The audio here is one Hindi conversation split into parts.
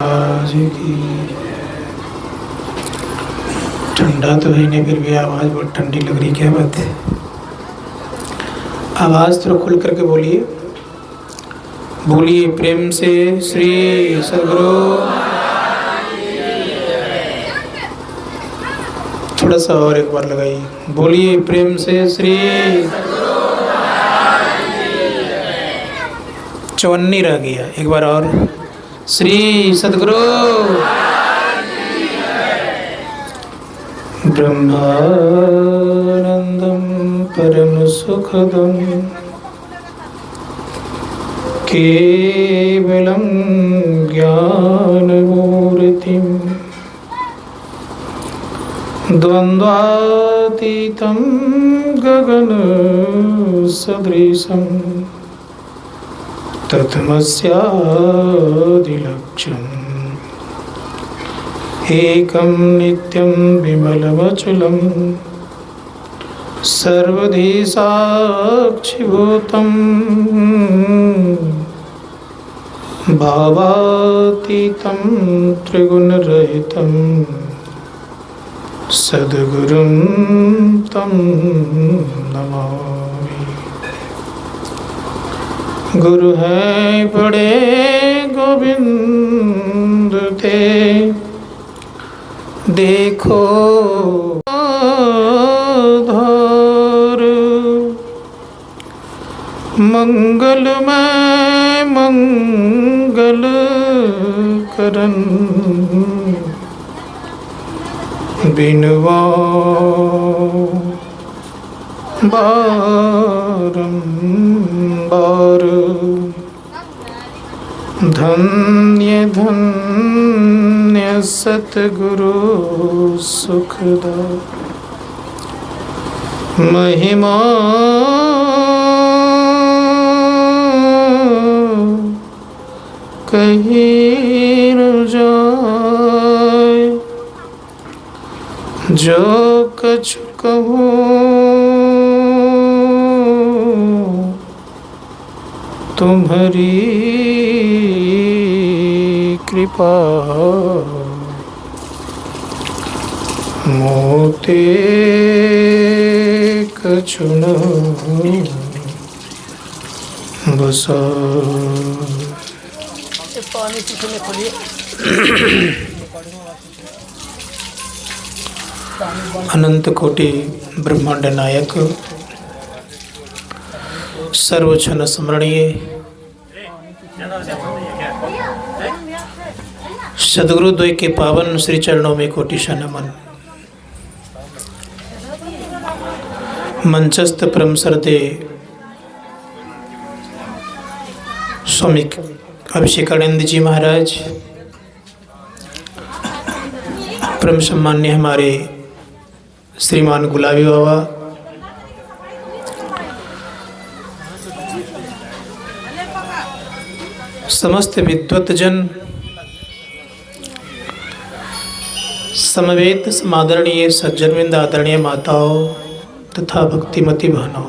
आज की ठंडा तो है नहीं, फिर भी आवाज़ बहुत ठंडी लग रही। क्या बात है? आवाज़ थोड़ा खुल करके बोलिए। बोलिए प्रेम से श्री सद्गुरु। थोड़ा सा और एक बार लगाइए। बोलिए प्रेम से श्री। चवन्नी रह गया, एक बार और। श्री सद्गुरु। ब्रह्मानंदं परम सुखदं केवलं ज्ञानमूर्तिं द्वन्द्वातीतं गगनसदृशं तत्त्वमस्यादिलक्ष्यम् एकं नित्यं विमलमचलं सर्वधी साक्षिभूतं भावातीतं त्रिगुणरहितं सद्गुरुं तं नमामि। गुरु है बड़े गोविंद थे, देखो धार मंगलमय मंगल करन बिनवा बारंबार। धन्य धन्य सतगुरु सुखदा महिमा कहीं न जाए। जो कछु कहूँ तुम्हारी कृपा, मोते कछु न बसा। अनंत कोटि ब्रह्मांड नायक सर्वक्षण स्मरणीय सद्गुरु द्वय के पावन श्री चरणों में कोटिशा नमन। मंचस्थ परम श्रद्धेय स्वामी अभिषेकानंद जी महाराज, परम सम्मान्य हमारे श्रीमान गुलाबी बाबा, समस्त विद्वत जन, समवेत समादरणीय सज्जनवृंद, आदरणीय माताओं तथा भक्तिमती बहनों,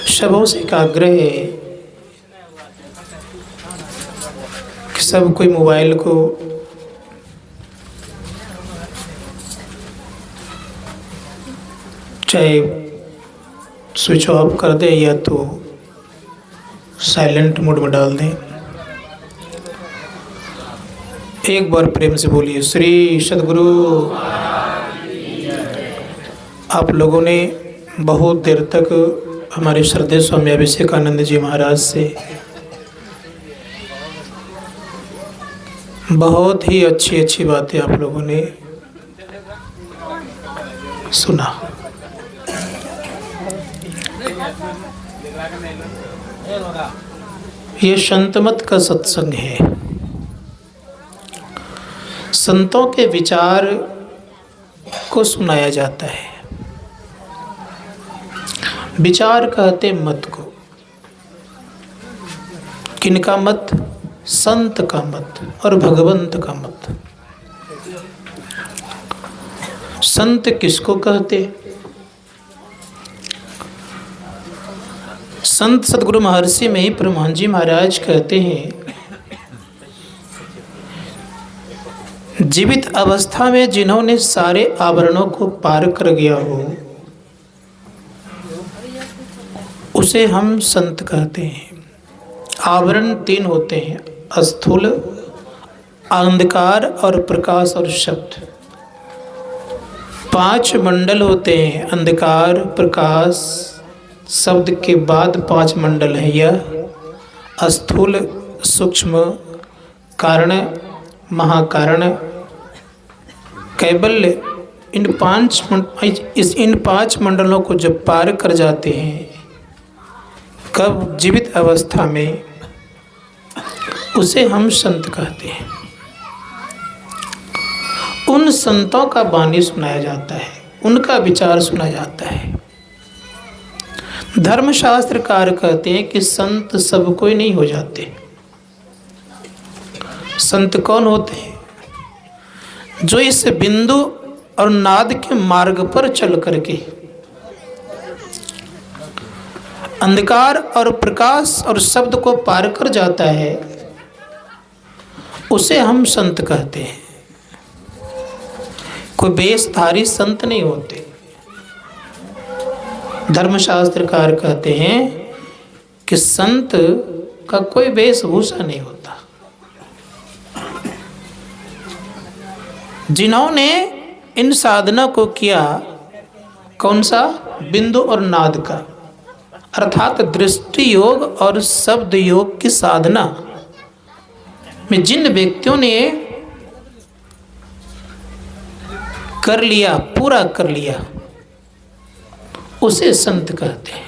सबों से एक आग्रह है कि सब कोई मोबाइल को चाहे स्विच ऑफ कर दे या तो साइलेंट मोड में डाल दें। एक बार प्रेम से बोलिए श्री सद्गुरु। आप लोगों ने बहुत देर तक हमारे श्रद्धेय स्वामी अभिषेकानंद जी महाराज से बहुत ही अच्छी अच्छी बातें आप लोगों ने सुना। ये संतमत का सत्संग है। संतों के विचार को सुनाया जाता है। विचार कहते मत को। किनका मत? संत का मत और भगवंत का मत। संत किसको कहते? संत सद्गुरु महर्षि में परमहंस जी महाराज कहते हैं जीवित अवस्था में जिन्होंने सारे आवरणों को पार कर गया हो उसे हम संत कहते हैं। आवरण 3 होते हैं, स्थूल, अंधकार और प्रकाश और शब्द। 5 मंडल होते हैं, अंधकार, प्रकाश, शब्द के बाद 5 मंडल है। यह स्थूल, सूक्ष्म, कारण, महाकारण, कैवल्य। इन 5 मंडलों को जब पार कर जाते हैं, कब? जीवित अवस्था में, उसे हम संत कहते हैं। उन संतों का वाणी सुनाया जाता है, उनका विचार सुना जाता है। धर्मशास्त्रकार कहते हैं कि संत सब कोई नहीं हो जाते। संत कौन होते हैं? जो इस बिंदु और नाद के मार्ग पर चल करके अंधकार और प्रकाश और शब्द को पार कर जाता है, उसे हम संत कहते हैं। कोई वेशधारी संत नहीं होते। धर्मशास्त्रकार कहते हैं कि संत का कोई वेशभूषा नहीं होता। जिन्होंने इन साधना को किया, कौन सा? बिंदु और नाद का, अर्थात दृष्टि योग और शब्द योग की साधना में जिन व्यक्तियों ने कर लिया, पूरा कर लिया, उसे संत कहते हैं।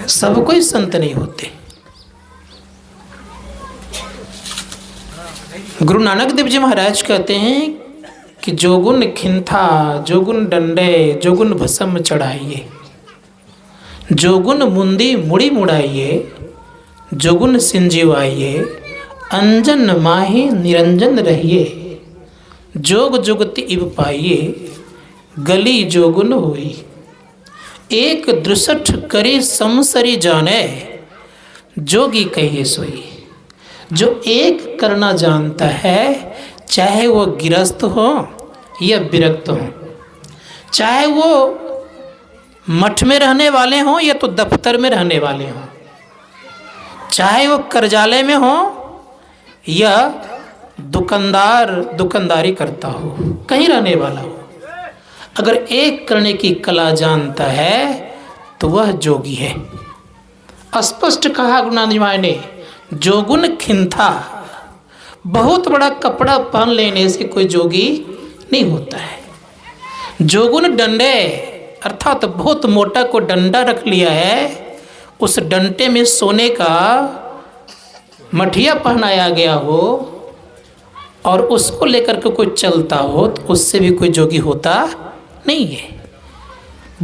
सब कोई संत नहीं होते। गुरु नानक देव जी महाराज कहते हैं कि जोगुन खिंथा, जोगुन डंडे, जोगुन भस्म चढ़ाइए, जोगुन मुंदी मुड़ी मुड़ाइए, जोगुन सिंजीवाइए, अंजन माही निरंजन रहिए, जोग जुगति इब पाइए, गली जोगुन होई, एक दृसठ करी समसरी जाने, जोगी कहिए सोई। जो एक करना जानता है, चाहे वो गिरस्त हो या विरक्त हो, चाहे वो मठ में रहने वाले हों या तो दफ्तर में रहने वाले हों, चाहे वो कर्जालय में हो या दुकानदारी करता हो, कहीं रहने वाला हो, अगर एक करने की कला जानता है तो वह जोगी है। स्पष्ट कहा गुरु नानक जी ने, जोगुन खिंथा। बहुत बड़ा कपड़ा पहन लेने से कोई जोगी नहीं होता है। जोगुन डंडे, अर्थात बहुत मोटा को डंडा रख लिया है, उस डंडे में सोने का मठिया पहनाया गया हो और उसको लेकर के कोई चलता हो, तो उससे भी कोई जोगी होता नहीं है।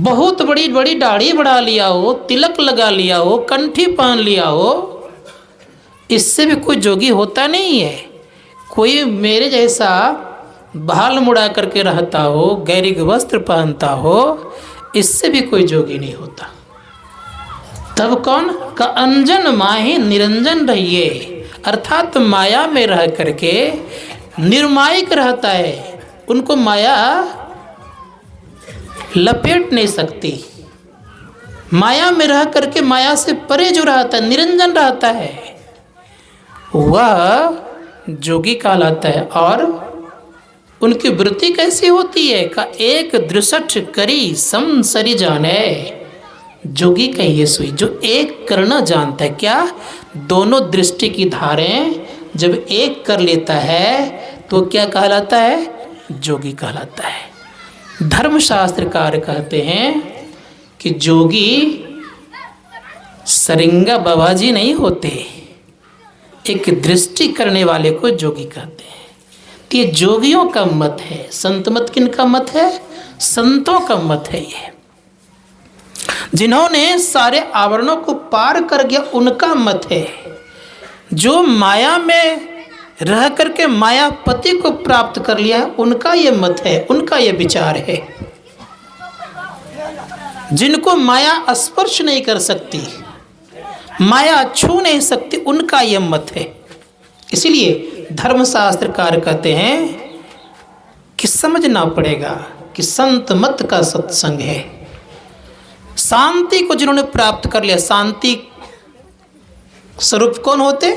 बहुत बड़ी बड़ी दाढ़ी बढ़ा लिया हो, तिलक लगा लिया हो, कंठी पहन लिया हो, इससे भी कोई जोगी होता नहीं है। कोई मेरे जैसा बाल मुड़ा करके रहता हो, गैरिक वस्त्र पहनता हो, इससे भी कोई जोगी नहीं होता। तब कौन? का अंजन माही निरंजन रहिए, अर्थात माया में रह करके निर्मायिक रहता है, उनको माया लपेट नहीं सकती। माया में रह करके माया से परे जो रहता है, निरंजन रहता है, वह जोगी कहलाता है। और उनकी वृत्ति कैसी होती है? का एक दृसठ करी समसरी जाने, जोगी कहिए सोई। जो एक करना जानता है, क्या? दोनों दृष्टि की धारें जब एक कर लेता है तो क्या कहलाता है? जोगी कहलाता है। धर्मशास्त्रकार कहते हैं कि जोगी सरिंगा बाबाजी नहीं होते, एक दृष्टि करने वाले को जोगी कहते हैं। तो ये जोगियों का मत है। संत मत किनका मत है? संतों का मत है। ये जिन्होंने सारे आवरणों को पार कर गया, उनका मत है। जो माया में रह करके मायापति को प्राप्त कर लिया है, उनका ये मत है, उनका ये विचार है। जिनको माया स्पर्श नहीं कर सकती, माया छू नहीं सकती, उनका ये मत है। इसलिए धर्मशास्त्रकार कहते हैं कि समझना पड़ेगा कि संत मत का सत्संग है। शांति को जिन्होंने प्राप्त कर लिया, शांति स्वरूप कौन होते?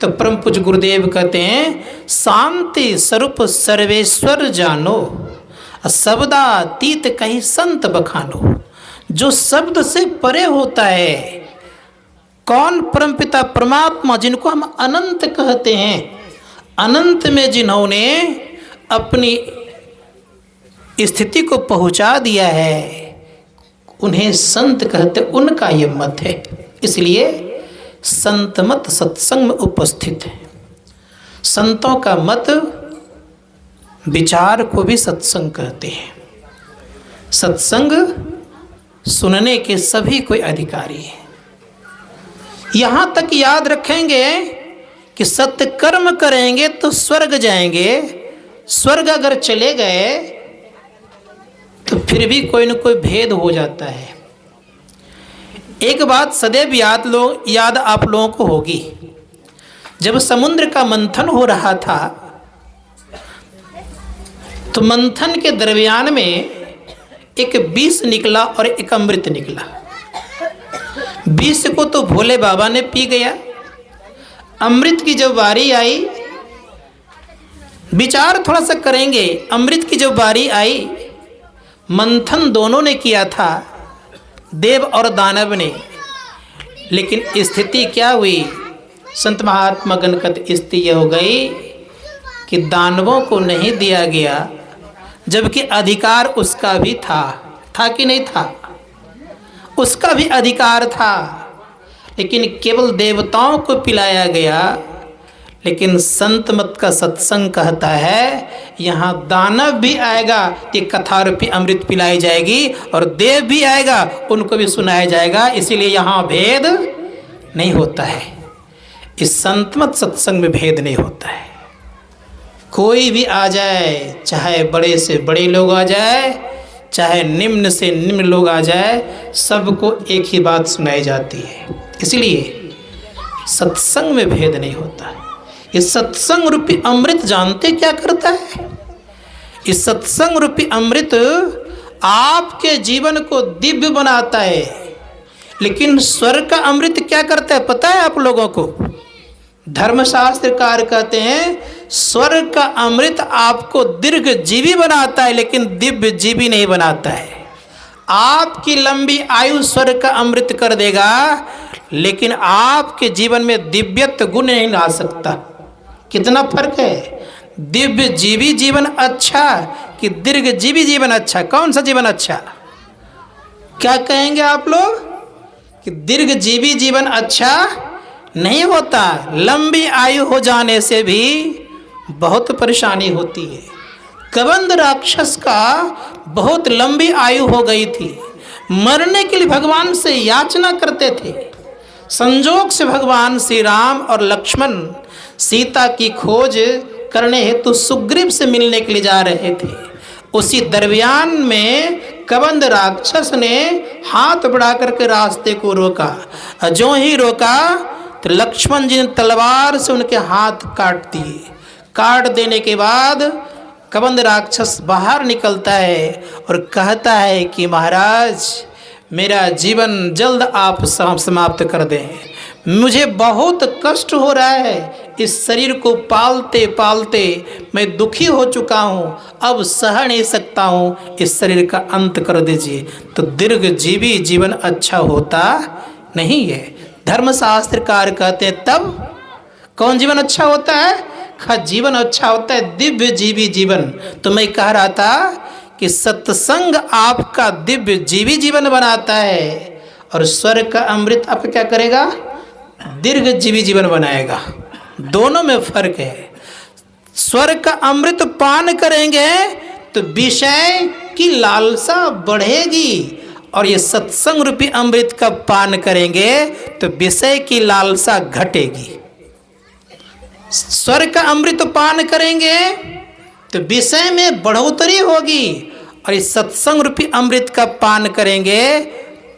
तो परम पूज्य गुरुदेव कहते हैं शांति स्वरूप सर्वेश्वर जानो, शब्दातीत कहीं संत बखानो। जो शब्द से परे होता है, कौन? परमपिता परमात्मा, जिनको हम अनंत कहते हैं। अनंत में जिन्होंने अपनी स्थिति को पहुंचा दिया है, उन्हें संत कहते, उनका ये मत है। इसलिए संत मत सत्संग में उपस्थित है। संतों का मत विचार को भी सत्संग कहते हैं। सत्संग सुनने के सभी कोई अधिकारी है। यहाँ तक याद रखेंगे कि सत्य कर्म करेंगे तो स्वर्ग जाएंगे। स्वर्ग अगर चले गए तो फिर भी कोई न कोई भेद हो जाता है। एक बात सदैव याद आप लोगों को होगी, जब समुद्र का मंथन हो रहा था तो मंथन के दरमियान में एक विष निकला और एक अमृत निकला। विष को तो भोले बाबा ने पी गया। अमृत की जब बारी आई, विचार थोड़ा सा करेंगे, अमृत की जब बारी आई, मंथन दोनों ने किया था, देव और दानव ने, लेकिन स्थिति क्या हुई? संत महात्मा गणकत स्थिति यह हो गई कि दानवों को नहीं दिया गया, जबकि अधिकार उसका भी था कि नहीं था? उसका भी अधिकार था, लेकिन केवल देवताओं को पिलाया गया। लेकिन संत मत का सत्संग कहता है यहाँ दानव भी आएगा कि कथा रूपी अमृत पिलाई जाएगी, और देव भी आएगा, उनको भी सुनाया जाएगा। इसीलिए यहाँ भेद नहीं होता है। इस संत मत सत्संग में भेद नहीं होता है। कोई भी आ जाए, चाहे बड़े से बड़े लोग आ जाए, चाहे निम्न से निम्न लोग आ जाए, सबको एक ही बात सुनाई जाती है। इसलिए सत्संग में भेद नहीं होता है। इस सत्संग रूपी अमृत जानते क्या करता है? इस सत्संग रूपी अमृत आपके जीवन को दिव्य बनाता है। लेकिन स्वर्ग का अमृत क्या करता है पता है आप लोगों को? धर्मशास्त्रकार कहते हैं स्वर्ग का अमृत आपको दीर्घ जीवी बनाता है, लेकिन दिव्य जीवी नहीं बनाता है। आपकी लंबी आयु स्वर्ग का अमृत कर देगा, लेकिन आपके जीवन में दिव्यत्व गुण नहीं ला सकता। कितना फर्क है? दिव्य जीवी जीवन अच्छा कि दीर्घ जीवी जीवन अच्छा? कौन सा जीवन अच्छा? क्या कहेंगे आप लोग कि दीर्घ जीवी जीवन अच्छा नहीं होता? लंबी आयु हो जाने से भी बहुत परेशानी होती है। कबंध राक्षस का बहुत लंबी आयु हो गई थी, मरने के लिए भगवान से याचना करते थे। संजोग से भगवान श्री राम और लक्ष्मण सीता की खोज करने हेतु सुग्रीव से मिलने के लिए जा रहे थे। उसी दरमियान में कबंध राक्षस ने हाथ बढ़ा करके रास्ते को रोका। जो ही रोका तो लक्ष्मण जी ने तलवार से उनके हाथ काट दिए। काट देने के बाद कबंध राक्षस बाहर निकलता है और कहता है कि महाराज मेरा जीवन जल्द आप समाप्त कर दें। मुझे बहुत कष्ट हो रहा है, इस शरीर को पालते पालते मैं दुखी हो चुका हूँ, अब सह नहीं सकता हूँ, इस शरीर का अंत कर दीजिए। तो दीर्घ जीवी जीवन अच्छा होता नहीं है। धर्मशास्त्रकार कहते हैं तब कौन जीवन अच्छा होता है? जीवन अच्छा होता है दिव्य जीवी जीवन। तो मैं कह रहा था कि सत्संग आपका दिव्य जीवी जीवन बनाता है, और स्वर्ग का अमृत आप क्या करेगा? दीर्घ जीवी जीवन बनाएगा। दोनों में फर्क है। स्वर्ग का अमृत पान करेंगे तो विषय की लालसा बढ़ेगी, और ये सत्संग रूपी अमृत का पान करेंगे तो विषय की लालसा घटेगी। स्वर्ग का अमृत पान करेंगे तो विषय में बढ़ोतरी होगी, और इस सत्संग रूपी अमृत का पान करेंगे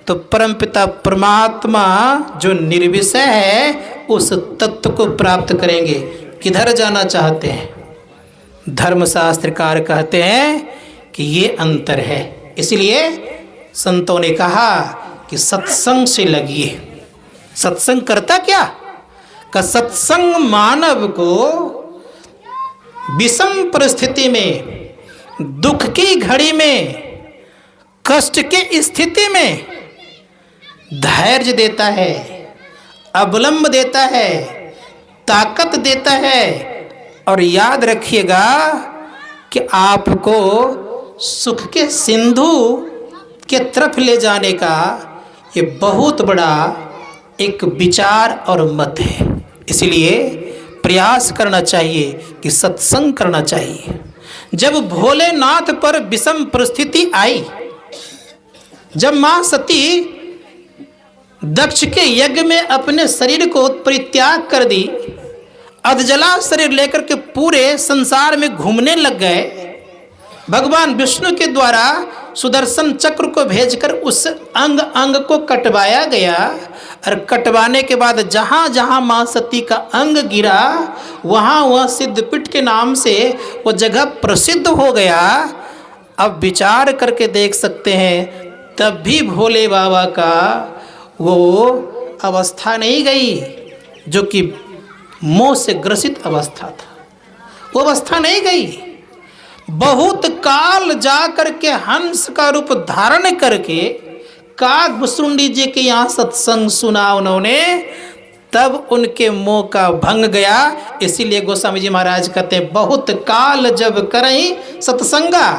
तो परमपिता परमात्मा जो निर्विषय है उस तत्व को प्राप्त करेंगे। किधर जाना चाहते हैं? धर्मशास्त्रकार कहते हैं कि ये अंतर है। इसलिए संतों ने कहा कि सत्संग से लगिए। सत्संग करता क्या? का सत्संग मानव को विषम परिस्थिति में, दुख की घड़ी में, कष्ट की स्थिति में धैर्य देता है, अवलंब देता है, ताकत देता है। और याद रखिएगा कि आपको सुख के सिंधु के तरफ ले जाने का ये बहुत बड़ा एक विचार और मत है। इसलिए प्रयास करना चाहिए कि सत्संग करना चाहिए। जब भोलेनाथ पर विषम परिस्थिति आई, जब मां सती दक्ष के यज्ञ में अपने शरीर को परित्याग कर दी, अधजला शरीर लेकर के पूरे संसार में घूमने लग गए, भगवान विष्णु के द्वारा सुदर्शन चक्र को भेजकर उस अंग अंग को कटवाया गया। और कटवाने के बाद जहाँ जहाँ माँ सती का अंग गिरा, वहाँ वह सिद्धपीठ के नाम से वो जगह प्रसिद्ध हो गया। अब विचार करके देख सकते हैं, तब भी भोले बाबा का वो अवस्था नहीं गई जो कि मोह से ग्रसित अवस्था था, वो अवस्था नहीं गई। बहुत काल जा करके हंस का रूप धारण करके काकभुसुंडी जी के यहाँ सत्संग सुना उन्होंने, तब उनके मोह का भंग गया। इसीलिए गोस्वामी जी महाराज कहते हैं, बहुत काल जब करई सत्संगा,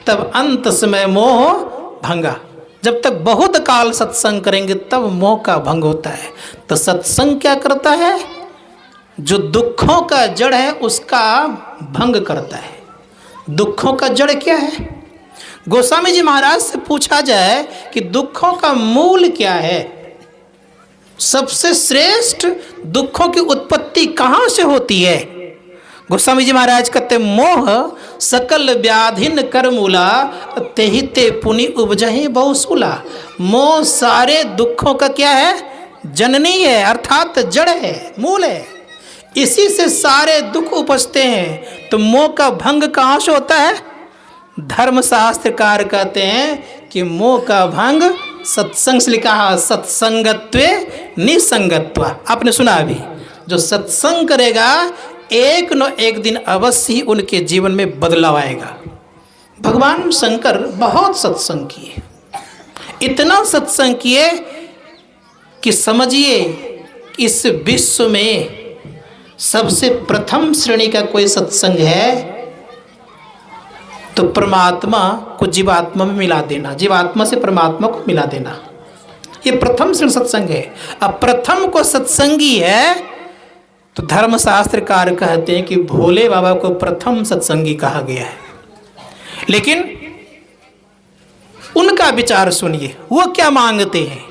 तब अंत समय मोह भंगा। जब तक बहुत काल सत्संग करेंगे तब मोह का भंग होता है। तो सत्संग क्या करता है? जो दुखों का जड़ है उसका भंग करता है। दुखों का जड़ क्या है? गोस्वामी जी महाराज से पूछा जाए कि दुखों का मूल क्या है, सबसे श्रेष्ठ दुखों की उत्पत्ति कहाँ से होती है? गोस्वामी जी महाराज कहते, मोह सकल व्याधिन कर मूला, तेहि ते पुनि उपजहि बहुसूला। मोह सारे दुखों का क्या है? जननी है, अर्थात जड़ है, मूल है। इसी से सारे दुख उपजते हैं। तो मोह का भंग कहाँ से होता है? धर्मशास्त्रकार कहते हैं कि मोह का भंग सत्संग से लिखा है, सत्संगत्वे निसंगत्वा। आपने सुना अभी, जो सत्संग करेगा एक न एक दिन अवश्य ही उनके जीवन में बदलाव आएगा। भगवान शंकर बहुत सत्संग किए, इतना सत्संग किए कि समझिए इस विश्व में सबसे प्रथम श्रेणी का कोई सत्संग है तो परमात्मा को जीवात्मा में मिला देना, जीवात्मा से परमात्मा को मिला देना, ये प्रथम श्रेणी सत्संग है। अब प्रथम को सत्संगी है तो धर्मशास्त्रकार कहते हैं कि भोले बाबा को प्रथम सत्संगी कहा गया है। लेकिन उनका विचार सुनिए, वो क्या मांगते हैं।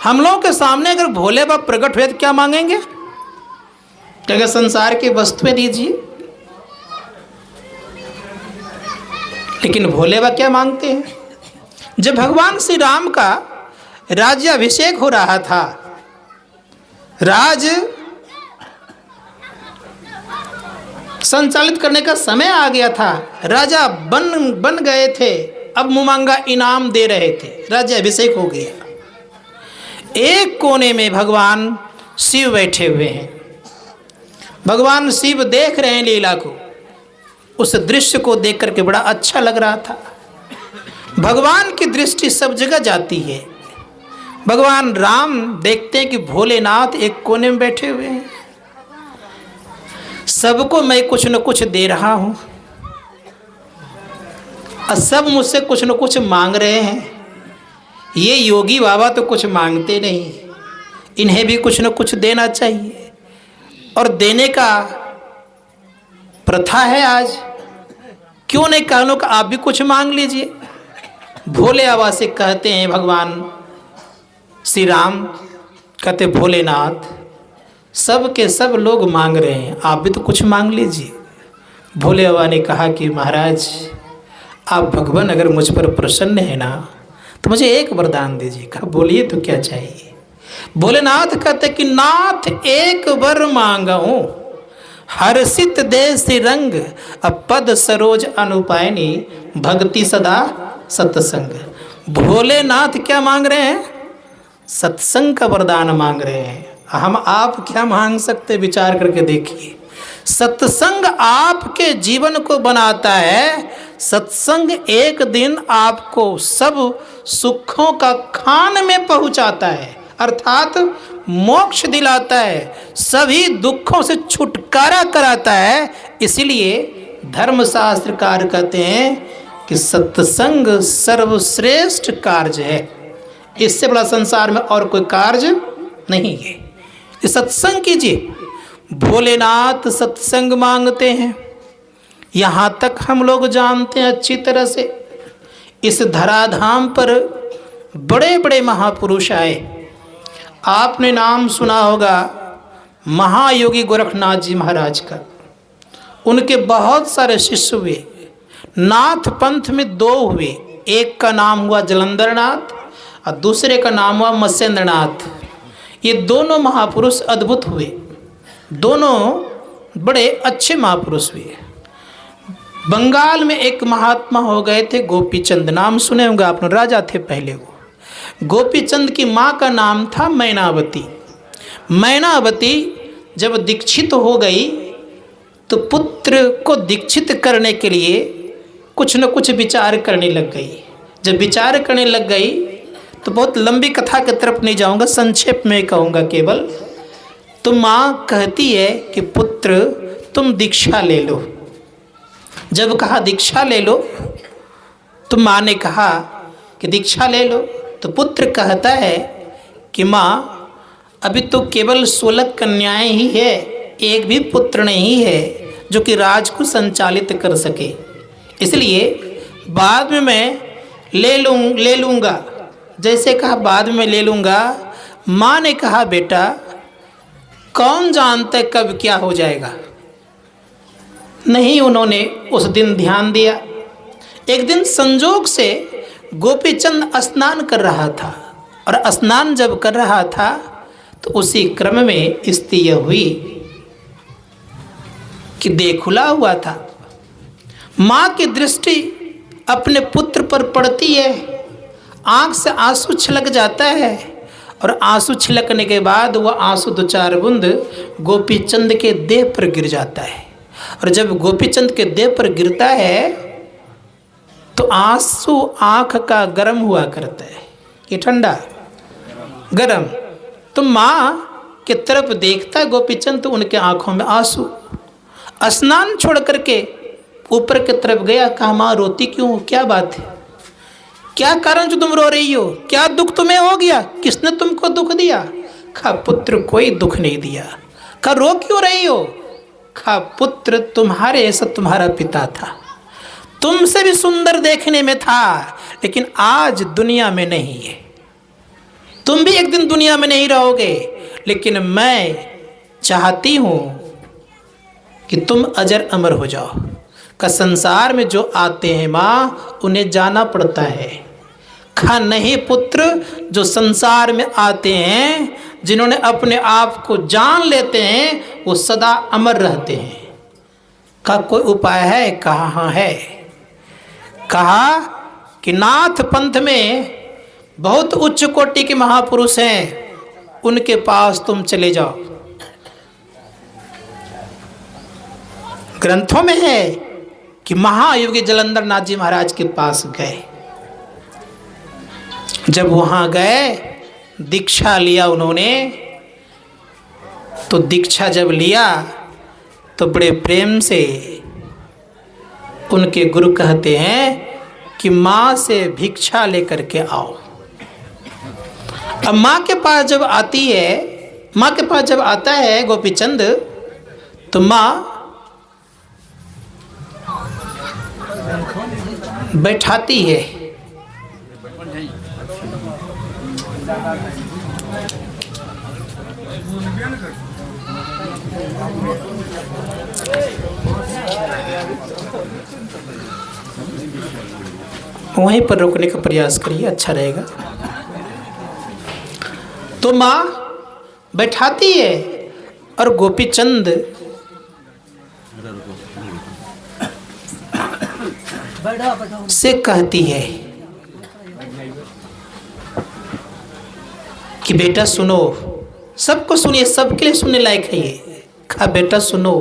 हम लोगों के सामने अगर भोले बाबा प्रकट हुए तो क्या मांगेंगे? क्या संसार की वस्तुएं दीजिए। लेकिन भोले बाबा क्या मांगते हैं? जब भगवान श्री राम का राज्याभिषेक हो रहा था, राज संचालित करने का समय आ गया था, राजा बन गए थे, अब मुमांगा इनाम दे रहे थे, राज्याभिषेक हो गया। एक कोने में भगवान शिव बैठे हुए हैं। भगवान शिव देख रहे हैं लीला को। उस दृश्य को देख करके बड़ा अच्छा लग रहा था। भगवान की दृष्टि सब जगह जाती है। भगवान राम देखते हैं कि भोलेनाथ एक कोने में बैठे हुए हैं, सबको मैं कुछ न कुछ दे रहा हूँ और सब मुझसे कुछ न कुछ मांग रहे हैं। ये योगी बाबा तो कुछ मांगते नहीं, इन्हें भी कुछ न कुछ देना चाहिए। और देने का प्रथा है आज, क्यों नहीं कानों का आप भी कुछ मांग लीजिए। भोले बाबा से कहते हैं भगवान श्री राम, कहते भोलेनाथ सब के सब लोग मांग रहे हैं, आप भी तो कुछ मांग लीजिए। भोले बाबा ने कहा कि महाराज आप भगवान अगर मुझ पर प्रसन्न है ना तो मुझे एक वरदान दीजिए। कहा बोलिए तो क्या चाहिए। भोलेनाथ कहते कि नाथ एक वर मांगऊं, हर्षित देश रंग, अब पद सरोज अनुपायनी, भक्ति सदा सत्संग। भोलेनाथ क्या मांग रहे हैं? सत्संग का वरदान मांग रहे हैं। हम आप क्या मांग सकते, विचार करके देखिए। सत्संग आपके जीवन को बनाता है। सत्संग एक दिन आपको सब सुखों का खान में पहुंचाता है, अर्थात मोक्ष दिलाता है, सभी दुखों से छुटकारा कराता है। इसलिए धर्मशास्त्रकार कहते हैं कि सत्संग सर्वश्रेष्ठ कार्य है। इससे बड़ा संसार में और कोई कार्य नहीं है। ये सत्संग कीजिए। भोलेनाथ सत्संग मांगते हैं। यहाँ तक हम लोग जानते हैं अच्छी तरह से, इस धराधाम पर बड़े बड़े महापुरुष आए। आपने नाम सुना होगा महायोगी गोरखनाथ जी महाराज का। उनके बहुत सारे शिष्य हुए। नाथ पंथ में दो हुए, एक का नाम हुआ जलंधर नाथ और दूसरे का नाम हुआ मत्स्येंद्र नाथ। ये दोनों महापुरुष अद्भुत हुए, दोनों बड़े अच्छे महापुरुष हुए। बंगाल में एक महात्मा हो गए थे, गोपीचंद, नाम सुने होंगे आपने, राजा थे पहले वो। गोपीचंद की माँ का नाम था मैनावती। मैनावती जब दीक्षित हो गई तो पुत्र को दीक्षित करने के लिए कुछ न कुछ विचार करने लग गई। जब विचार करने लग गई तो बहुत लंबी कथा की तरफ नहीं जाऊंगा, संक्षेप में कहूँगा केवल। तो माँ कहती है कि पुत्र तुम दीक्षा ले लो। जब कहा दीक्षा ले लो तो माँ ने कहा कि दीक्षा ले लो। तो पुत्र कहता है कि माँ अभी तो केवल 16 कन्याएं ही है, एक भी पुत्र नहीं है जो कि राज को संचालित कर सके, इसलिए बाद में मैं ले लूँगा। जैसे कहा बाद में ले लूँगा, माँ ने कहा बेटा कौन जानता है कब क्या हो जाएगा। नहीं उन्होंने उस दिन ध्यान दिया। एक दिन संजोग से गोपीचंद स्नान कर रहा था, और स्नान जब कर रहा था तो उसी क्रम में स्थिति यह हुई कि देह खुला हुआ था। माँ की दृष्टि अपने पुत्र पर पड़ती है, आँख से आंसू छलक जाता है, और आंसू छिलकने के बाद वह आंसू 2-4 बूंद गोपीचंद के देह पर गिर जाता है। और जब गोपीचंद के देह पर गिरता है तो आंसू आँख का गर्म हुआ करता है कि ठंडा गर्म। तो माँ के तरफ देखता है गोपीचंद, तो उनके आँखों में आंसू। स्नान छोड़ करके ऊपर की तरफ गया, कहा माँ रोती क्यों हो, क्या बात है, क्या कारण जो तुम रो रही हो, क्या दुख तुम्हें हो गया, किसने तुमको दुख दिया। कहा पुत्र कोई दुख नहीं दिया। कहा रो क्यों रही हो। कहा पुत्र तुम्हारे ऐसा तुम्हारा पिता था, तुमसे भी सुंदर देखने में था, लेकिन आज दुनिया में नहीं है। तुम भी एक दिन दुनिया में नहीं रहोगे, लेकिन मैं चाहती हूँ कि तुम अजर अमर हो जाओ। का संसार में जो आते हैं माँ उन्हें जाना पड़ता है। कहा नहीं पुत्र, जो संसार में आते हैं, जिन्होंने अपने आप को जान लेते हैं, वो सदा अमर रहते हैं। का कोई उपाय है। कहा हाँ है। कहा कि नाथ पंथ में बहुत उच्च कोटि के महापुरुष हैं, उनके पास तुम चले जाओ। ग्रंथों में है कि महायोगी जलंधर नाथ जी महाराज के पास गए। जब वहाँ गए, दीक्षा लिया उन्होंने। तो दीक्षा जब लिया तो बड़े प्रेम से उनके गुरु कहते हैं कि माँ से भिक्षा लेकर के आओ। अब माँ के पास जब आती है, माँ के पास जब आता है गोपीचंद, तो माँ बैठाती है। वहीं पर रुकने का प्रयास करिए, अच्छा रहेगा। तो माँ बैठाती है और गोपी चंद से कहती है कि बेटा सुनो, सबको सुनिए, सबके लिए सुनने लायक है ये। कहा बेटा सुनो,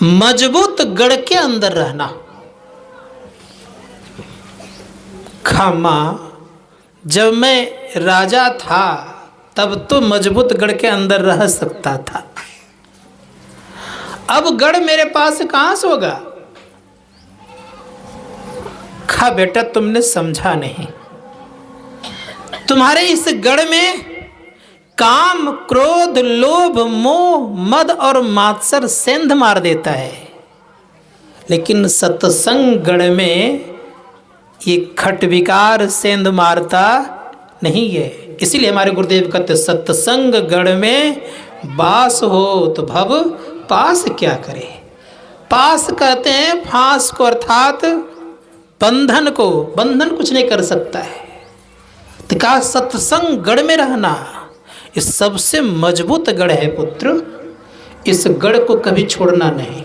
मजबूत गढ़ के अंदर रहना। कहा माँ जब मैं राजा था तब तो मजबूत गढ़ के अंदर रह सकता था, अब गढ़ मेरे पास कहां से होगा। कहा बेटा तुमने समझा नहीं, तुम्हारे इस गढ़ में काम, क्रोध, लोभ, मोह, मद और मात्सर सेंध मार देता है, लेकिन सत्संग गढ़ में ये खटविकार सेंध मारता नहीं है। इसीलिए हमारे गुरुदेव कहते सत्संग गढ़ में बास हो तो भव पास क्या करे। पास कहते हैं फांस को, अर्थात बंधन को। बंधन कुछ नहीं कर सकता है। तो कहा सत्संग गढ़ में रहना ये सबसे मजबूत गढ़ है पुत्र। इस गढ़ को कभी छोड़ना नहीं।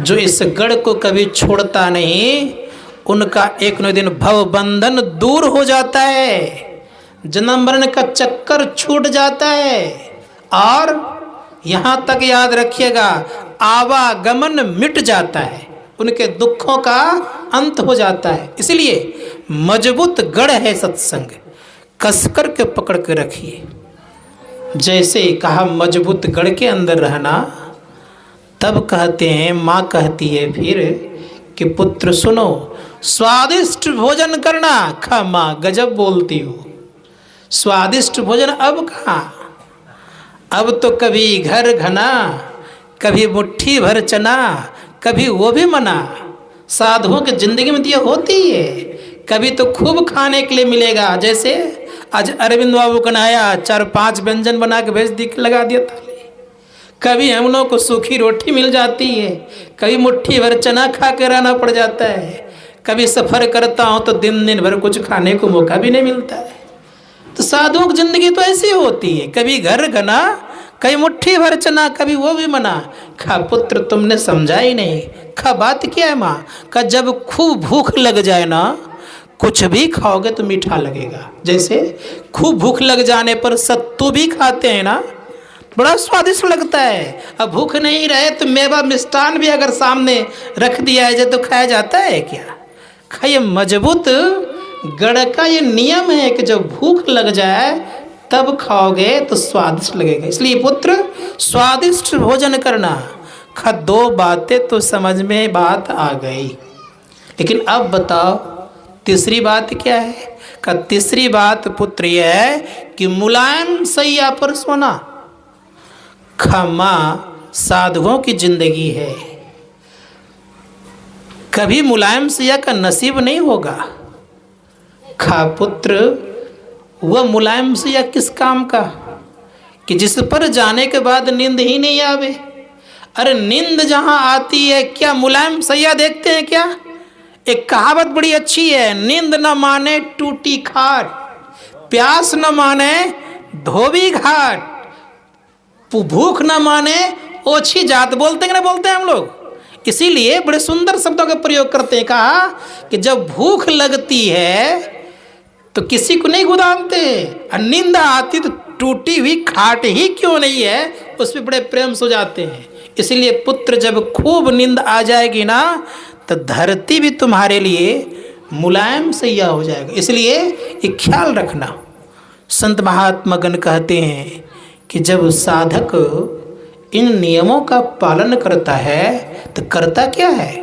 जो इस गढ़ को कभी छोड़ता नहीं उनका एक न दिन भव बंधन दूर हो जाता है, जन्म मरण का चक्कर छूट जाता है, और यहाँ तक याद रखिएगा आवागमन मिट जाता है, उनके दुखों का अंत हो जाता है। इसलिए मजबूत गढ़ है सत्संग, कसकर के पकड़ के रखिए। जैसे कहा मजबूत गढ़ के अंदर रहना, तब कहते हैं माँ कहती है फिर कि पुत्र सुनो, स्वादिष्ट भोजन करना। खा माँ गजब बोलती हो, स्वादिष्ट भोजन अब कहाँ, अब तो कभी घर घना, कभी मुट्ठी भर चना, कभी वो भी मना। साधुओं की जिंदगी में तो ये होती है, कभी तो खूब खाने के लिए मिलेगा। जैसे आज अरविंद बाबू का नया 4-5 व्यंजन बना के भेज दी, लगा दिया थाली। कभी हम लोग को सूखी रोटी मिल जाती है, कभी मुट्ठी भर चना खा के रहना पड़ जाता है, कभी सफ़र करता हूँ तो दिन दिन भर कुछ खाने को मौका भी नहीं मिलता है। तो साधुओं की जिंदगी तो ऐसी होती है, कभी घर घना, कभी मुट्ठी भर चना, कभी वो भी मना। खा पुत्र तुमने समझा ही नहीं। खा बात क्या है माँ। का जब खूब भूख लग जाए ना, कुछ भी खाओगे तो मीठा लगेगा। जैसे खूब भूख लग जाने पर सत्तू भी खाते हैं ना, बड़ा स्वादिष्ट लगता है। अब भूख नहीं रहे तो मेवा मिष्ठान भी अगर सामने रख दिया जाए तो खाया जाता है क्या। खाइए, मजबूत गढ़ का ये नियम है कि जब भूख लग जाए तब खाओगे तो स्वादिष्ट लगेगा। इसलिए पुत्र स्वादिष्ट भोजन करना। खा 2 बातें तो समझ में बात आ गई, लेकिन अब बताओ तीसरी बात क्या है। का तीसरी बात पुत्र यह है कि मुलायम सैया पर सोना। खमा साधुओं की जिंदगी है, कभी मुलायम सैया का नसीब नहीं होगा। खा पुत्र वह मुलायम सैया किस काम का कि जिस पर जाने के बाद नींद ही नहीं आवे। अरे नींद जहाँ आती है क्या मुलायम सैया देखते हैं क्या। एक कहावत बड़ी अच्छी है, नींद न माने टूटी खाट, प्यास न माने धोबी घाट, भूख न माने ओछी जात। बोलते हैं ना, बोलते हैं हम लोग। इसीलिए बड़े सुंदर शब्दों का प्रयोग करते हैं। कहा कि जब भूख लगती है तो किसी को नहीं गुदानते, और नींद आती तो टूटी हुई खाट ही क्यों नहीं है उस पर बड़े प्रेम से जाते हैं। इसलिए पुत्र जब खूब नींद आ जाएगी ना तो धरती भी तुम्हारे लिए मुलायम सैया हो जाएगा। इसलिए ये ख्याल रखना। संत महात्मागण कहते हैं कि जब साधक इन नियमों का पालन करता है तो करता क्या है,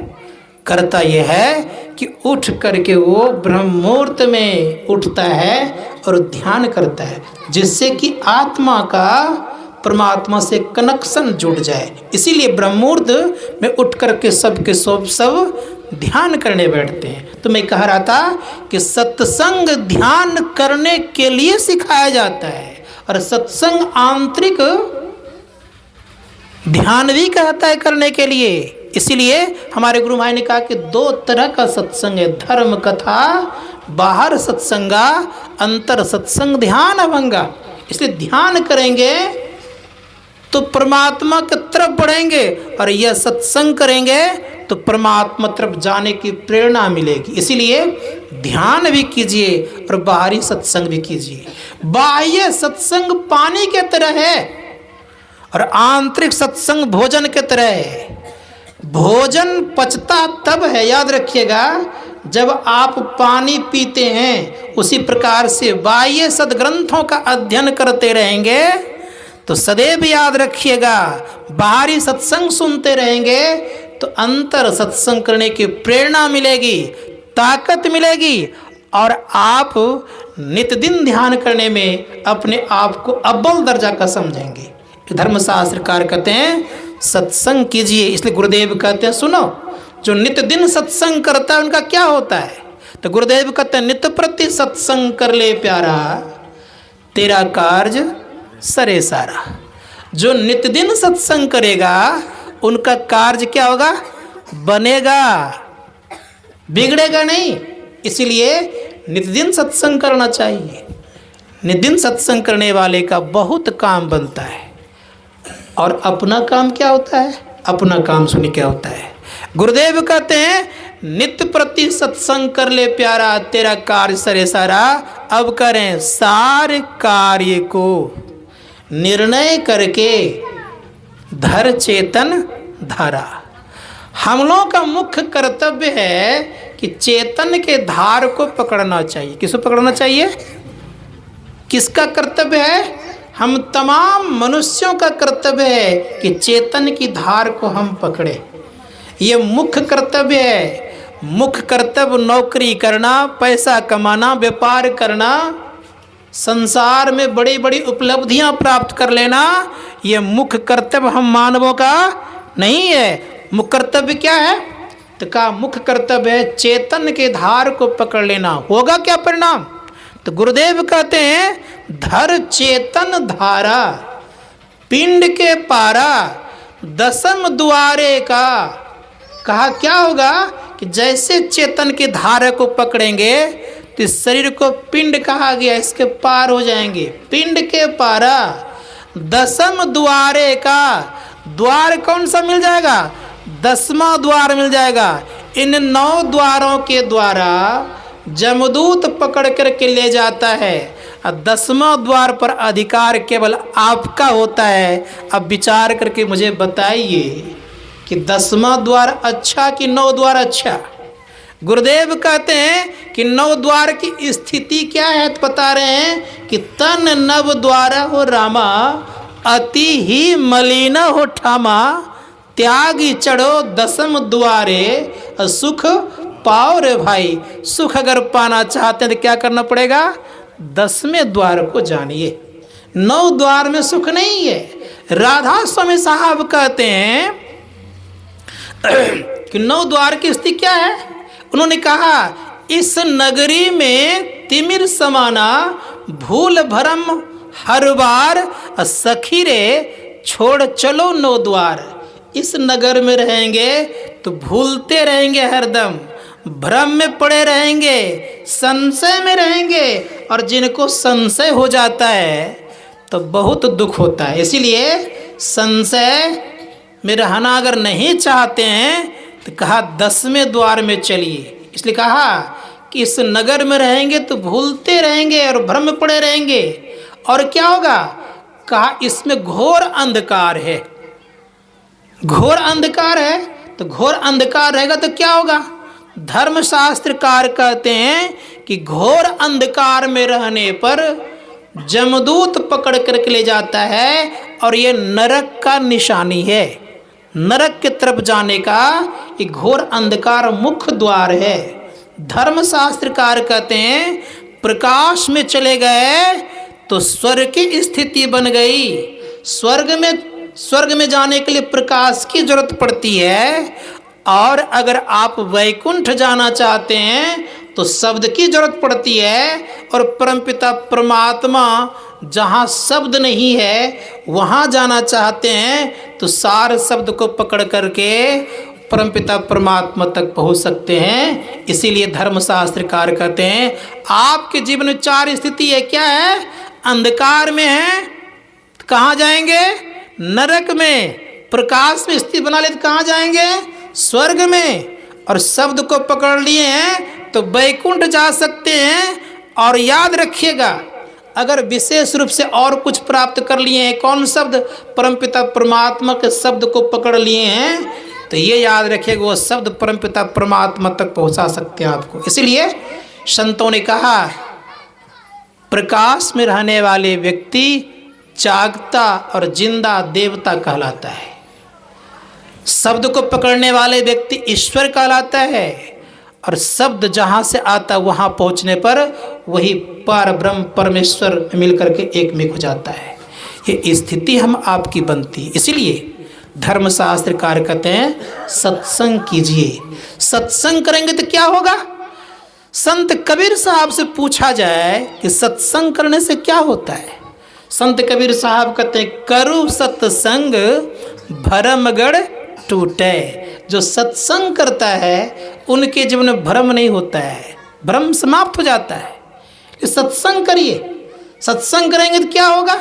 करता यह है कि उठ करके वो ब्रह्म मुहूर्त में उठता है और ध्यान करता है, जिससे कि आत्मा का परमात्मा से कनेक्शन जुड़ जाए। इसीलिए ब्रह्म मुहूर्त में उठ करके सबके सब ध्यान करने बैठते हैं। तो मैं कह रहा था कि सत्संग ध्यान करने के लिए सिखाया जाता है, और सत्संग आंतरिक ध्यान भी कहता है करने के लिए। इसीलिए हमारे गुरु भाई ने कहा कि 2 तरह का सत्संग है, धर्म कथा बाहर सत्संगा अंतर सत्संग ध्यान अभंगा। इसलिए ध्यान करेंगे तो परमात्मा की तरफ बढ़ेंगे, और यह सत्संग करेंगे तो परमात्मा तरफ जाने की प्रेरणा मिलेगी। इसीलिए ध्यान भी कीजिए और बाहरी सत्संग भी कीजिए। बाह्य सत्संग पानी के तरह है और आंतरिक सत्संग भोजन के तरह है। भोजन पचता तब है, याद रखिएगा, जब आप पानी पीते हैं। उसी प्रकार से बाह्य सद्ग्रंथों का अध्ययन करते रहेंगे तो सदैव याद रखिएगा, बाहरी सत्संग सुनते रहेंगे तो अंतर सत्संग करने की प्रेरणा मिलेगी, ताकत मिलेगी, और आप नित्य दिन ध्यान करने में अपने आप को अव्वल दर्जा का समझेंगे। धर्मशास्त्रकार कहते हैं सत्संग कीजिए। इसलिए गुरुदेव कहते हैं सुनो, जो नित्य दिन सत्संग करता है उनका क्या होता है? तो गुरुदेव कहते हैं नित्य प्रति सत्संग कर ले प्यारा, तेरा कार्य सरे सारा। जो नित्य दिन सत्संग करेगा उनका कार्य क्या होगा? बनेगा, बिगड़ेगा नहीं। इसीलिए नित्य दिन सत्संग करना चाहिए। नित्य दिन सत्संग करने वाले का बहुत काम बनता है। और अपना काम क्या होता है? अपना काम सुनिए क्या होता है। गुरुदेव कहते हैं नित्य प्रति सत्संग कर ले प्यारा, तेरा कार्य सरे सारा। अब करें सारे कार्य को निर्णय करके धर चेतन धारा। हम लोगों का मुख्य कर्तव्य है कि चेतन के धार को पकड़ना चाहिए। किसको पकड़ना चाहिए? किसका कर्तव्य है? हम तमाम मनुष्यों का कर्तव्य है कि चेतन की धार को हम पकड़े। ये मुख्य कर्तव्य है। मुख्य कर्तव्य नौकरी करना, पैसा कमाना, व्यापार करना, संसार में बड़ी बड़ी उपलब्धियां प्राप्त कर लेना, ये मुख्य कर्तव्य हम मानवों का नहीं है। मुख्य कर्तव्य क्या है? तो का मुख्य कर्तव्य है चेतन के धार को पकड़ लेना। होगा क्या परिणाम? तो गुरुदेव कहते हैं धर चेतन धारा, पिंड के पारा, दसम द्वारे का। कहा क्या होगा कि जैसे चेतन की धारा को पकड़ेंगे तो इस शरीर को पिंड कहा गया, इसके पार हो जाएंगे। पिंड के पारा, दसम द्वारे का। द्वार कौन सा मिल जाएगा? 10वां द्वार मिल जाएगा। इन 9 द्वारों के द्वारा जमदूत पकड़ करके ले जाता है, और 10वां द्वार पर अधिकार केवल आपका होता है। अब विचार करके मुझे बताइए कि 10वां द्वार अच्छा कि 9 द्वार अच्छा? गुरुदेव कहते हैं कि 9 द्वार की स्थिति क्या है, तो बता रहे हैं कि तन नव द्वार हो रामा, अति ही मलिन हो ठामा, त्यागी चढ़ो 10म द्वारे, सुख पाओ रे भाई। सुख अगर पाना चाहते हैं तो क्या करना पड़ेगा? 10वें द्वार को जानिए। 9 द्वार में सुख नहीं है। राधा स्वामी साहब कहते हैं कि 9 द्वार की स्थिति क्या है? उन्होंने कहा इस नगरी में तिमिर समाना, भूल भरम हर बार, सखी रे छोड़ चलो 9 द्वार। इस नगर में रहेंगे तो भूलते रहेंगे, हरदम भ्रम में पड़े रहेंगे, संशय में रहेंगे, और जिनको संशय हो जाता है तो बहुत दुख होता है। इसीलिए संशय में रहना अगर नहीं चाहते हैं तो कहा 10वें द्वार में चलिए। इसलिए कहा कि इस नगर में रहेंगे तो भूलते रहेंगे और भ्रम में पड़े रहेंगे, और क्या होगा? कहा इसमें घोर अंधकार है। घोर अंधकार है, तो घोर अंधकार रहेगा तो क्या होगा? धर्मशास्त्रकार कहते हैं कि घोर अंधकार में रहने पर जमदूत पकड़ करके ले जाता है, और ये नरक का निशानी है। नरक की तरफ जाने का ये घोर अंधकार मुख्य द्वार है। धर्मशास्त्रकार कहते हैं प्रकाश में चले गए तो स्वर्ग की स्थिति बन गई। स्वर्ग में जाने के लिए प्रकाश की जरूरत पड़ती है, और अगर आप वैकुंठ जाना चाहते हैं तो शब्द की जरूरत पड़ती है। और परमपिता परमात्मा जहाँ शब्द नहीं है वहाँ जाना चाहते हैं तो सार शब्द को पकड़ करके परमपिता परमात्मा तक पहुंच सकते हैं। इसीलिए धर्मशास्त्रकार कहते हैं आपके जीवन में 4 स्थिति है। क्या है? अंधकार में है तो कहाँ जाएंगे? नरक में। प्रकाश में स्थिति बना ले तो कहाँ जाएंगे? स्वर्ग में। और शब्द को पकड़ लिए हैं तो वैकुंठ जा सकते हैं। और याद रखिएगा, अगर विशेष रूप से और कुछ प्राप्त कर लिए हैं, कौन शब्द? परमपिता परमात्मा के शब्द को पकड़ लिए हैं, तो ये याद रखिएगा वो शब्द परमपिता परमात्मा तक पहुंचा सकते हैं आपको। इसीलिए संतों ने कहा प्रकाश में रहने वाले व्यक्ति जागता और जिंदा देवता कहलाता है। शब्द को पकड़ने वाले व्यक्ति ईश्वर कहलाता है। और शब्द जहाँ से आता वहाँ पहुँचने पर वही पार ब्रह्म परमेश्वर मिलकर के एक में हो जाता है। ये स्थिति हम आपकी बनती है। इसीलिए धर्मशास्त्रकार कहते हैं सत्संग कीजिए। सत्संग करेंगे तो क्या होगा? संत कबीर साहब से पूछा जाए कि सत्संग करने से क्या होता है? संत कबीर साहब कहते हैं करू सत्संग भरमगढ़ टूटे। जो सत्संग करता है उनके जीवन में भ्रम नहीं होता है, भ्रम समाप्त हो जाता है। सत्संग करिए। सत्संग करेंगे तो क्या होगा?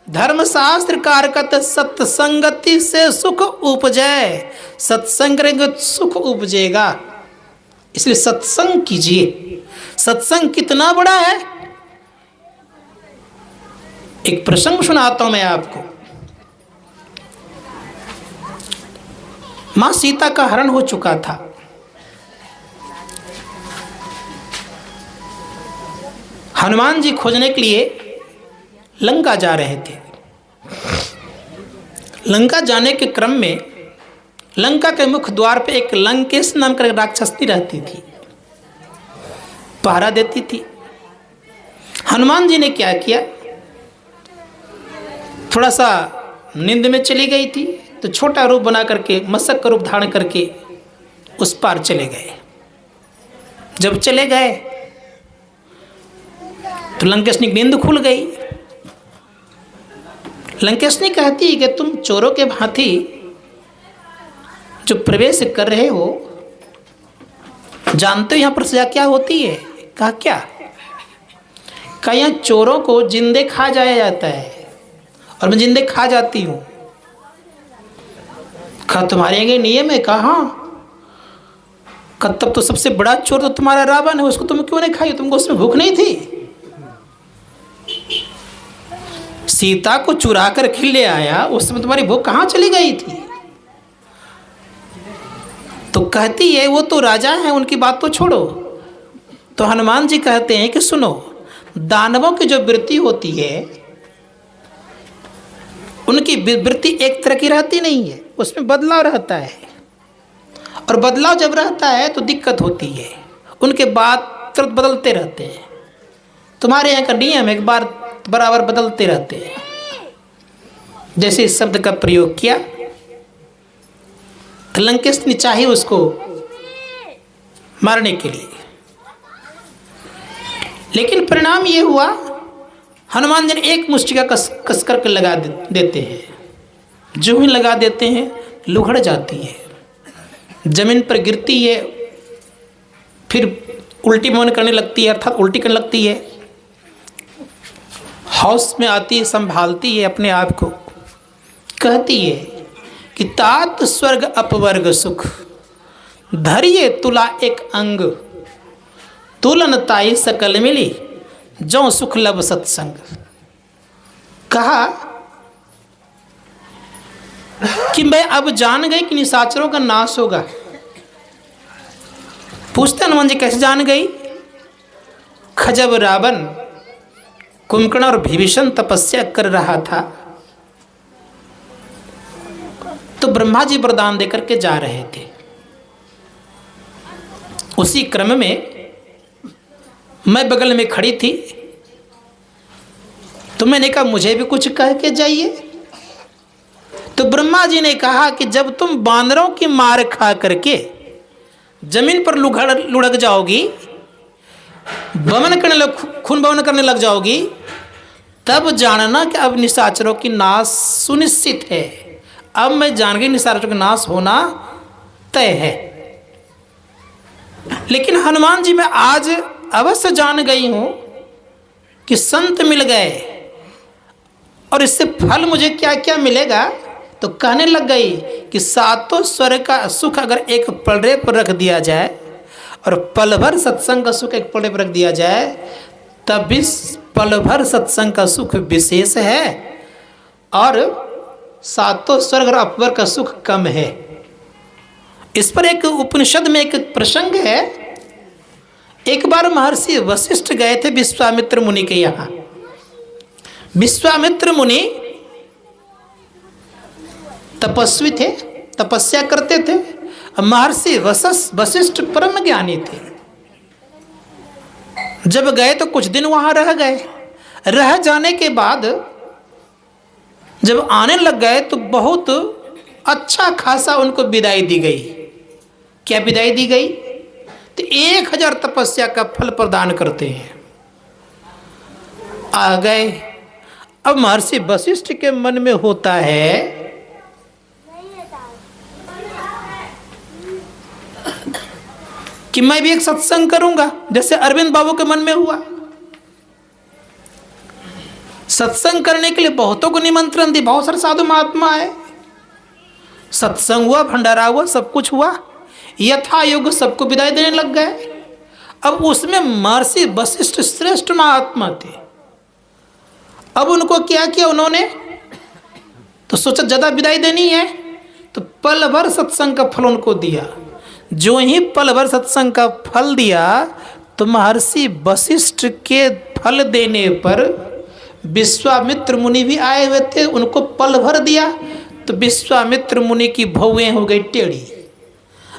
धर्मशास्त्रकार कहते सत्संगति से सुख उपजे। सत्संग करेंगे तो सुख उपजेगा। इसलिए सत्संग कीजिए। सत्संग कितना बड़ा है, एक प्रसंग सुनाता हूं मैं आपको। मां सीता का हरण हो चुका था। हनुमान जी खोजने के लिए लंका जा रहे थे। लंका जाने के क्रम में लंका के मुख्य द्वार पे एक लंकेश नाम का राक्षसी रहती थी, पहरा देती थी। हनुमान जी ने क्या किया, थोड़ा सा नींद में चली गई थी तो छोटा रूप बना करके, मशक का रूप धारण करके उस पार चले गए। जब चले गए तो लंकेशनी की नींद खुल गई। लंकेशनी कहती है कि तुम चोरों के भांति जो प्रवेश कर रहे हो, जानते हो यहाँ पर सजा क्या होती है? कहा क्या? कहा यहाँ चोरों को जिंदे खा जाया जाता है और मैं जिंदे खा जाती हूँ। कहा तुम्हारे यहाँ नियम है? कहा तब तो सबसे बड़ा चोर तो तुम्हारा रावण है, उसको तुम क्यों नहीं खाई? तुमको उसमें भूख नहीं थी? सीता को चुरा कर खिल ले आया, उस समय तुम्हारी भूख कहाँ चली गई थी? तो कहती है वो तो राजा है, उनकी बात तो छोड़ो। तो हनुमान जी कहते हैं कि सुनो, दानवों की जो वृत्ति होती है उनकी वृत्ति एक तरह की रहती नहीं है, उसमें बदलाव रहता है। और बदलाव जब रहता है तो दिक्कत होती है, उनके बात तुरंत बदलते रहते हैं। तुम्हारे यहाँ का नियम एक बार बराबर बदलते रहते हैं। जैसे इस शब्द का प्रयोग किया तो लंकेश ने चाहिए उसको मारने के लिए, लेकिन परिणाम ये हुआ हनुमान जी ने एक मुष्टिका कस करके लगा देते हैं। जो ही लगा देते हैं लुढ़क जाती है, जमीन पर गिरती है, फिर उल्टी मन करने लगती है, अर्थात उल्टी करने लगती है। हाउस में आती है, संभालती है अपने आप को, कहती है कि तात स्वर्ग अपवर्ग सुख, धरिए तुला एक अंग, तुलन ताई सकल मिली, जो सुख लब सत्संग। कहा कि मैं अब जान गई कि निशाचरों का नाश होगा। पूछते हनुमान जी कैसे जान गई? खजब रावण, कुंभकर्ण और विभीषण तपस्या कर रहा था तो ब्रह्मा जी वरदान देकर के जा रहे थे। उसी क्रम में मैं बगल में खड़ी थी तो मैंने कहा मुझे भी कुछ कह के जाइए। तो ब्रह्मा जी ने कहा कि जब तुम बानरों की मार खा करके जमीन पर लुढ़क जाओगी, खून बमन करने लग जाओगी, तब जानना कि अब निशाचरों की नाश सुनिश्चित है। अब मैं जान गई निशाचरों का नाश होना तय है। लेकिन हनुमान जी मैं आज अवश्य जान गई हूं कि संत मिल गए और इससे फल मुझे क्या क्या मिलेगा, तो कहने लग गई कि सातों स्वर्ग का सुख अगर एक पलड़े पर रख दिया जाए और पल भर सत्संग का सुख एक पलड़े पर रख दिया जाए, तब भी पल भर सत्संग का सुख विशेष है और सातों स्वर्ग और अपवर का सुख कम है। इस पर एक उपनिषद में एक प्रसंग है। एक बार महर्षि वशिष्ठ गए थे विश्वामित्र मुनि के यहाँ। विश्वामित्र मुनि तपस्वी थे, तपस्या करते थे। महर्षि वशिष्ठ परम ज्ञानी थे। जब गए तो कुछ दिन वहां रह गए। रह जाने के बाद जब आने लग गए तो बहुत अच्छा खासा उनको विदाई दी गई। क्या विदाई दी गई? तो 1000 तपस्या का फल प्रदान करते हैं। आ गए। अब महर्षि वशिष्ठ के मन में होता है कि मैं भी एक सत्संग करूंगा, जैसे अरविंद बाबू के मन में हुआ। सत्संग करने के लिए बहुतों को निमंत्रण दी, बहुत सारे साधु महात्मा आए, सत्संग हुआ, भंडारा हुआ, सब कुछ हुआ, यथा योग्य सबको विदाई देने लग गए। अब उसमें महर्षि वशिष्ठ श्रेष्ठ महात्मा थे। अब उनको क्या किया उन्होंने, तो सोचा ज़्यादा विदाई देनी है तो पल भर सत्संग का फल उनको दिया। जो ही पल भर सत्संग का फल दिया तो महर्षि वशिष्ठ के फल देने पर विश्वामित्र मुनि भी आए हुए थे, उनको पल भर दिया तो विश्वामित्र मुनि की भौएं हो गई टेढ़ी।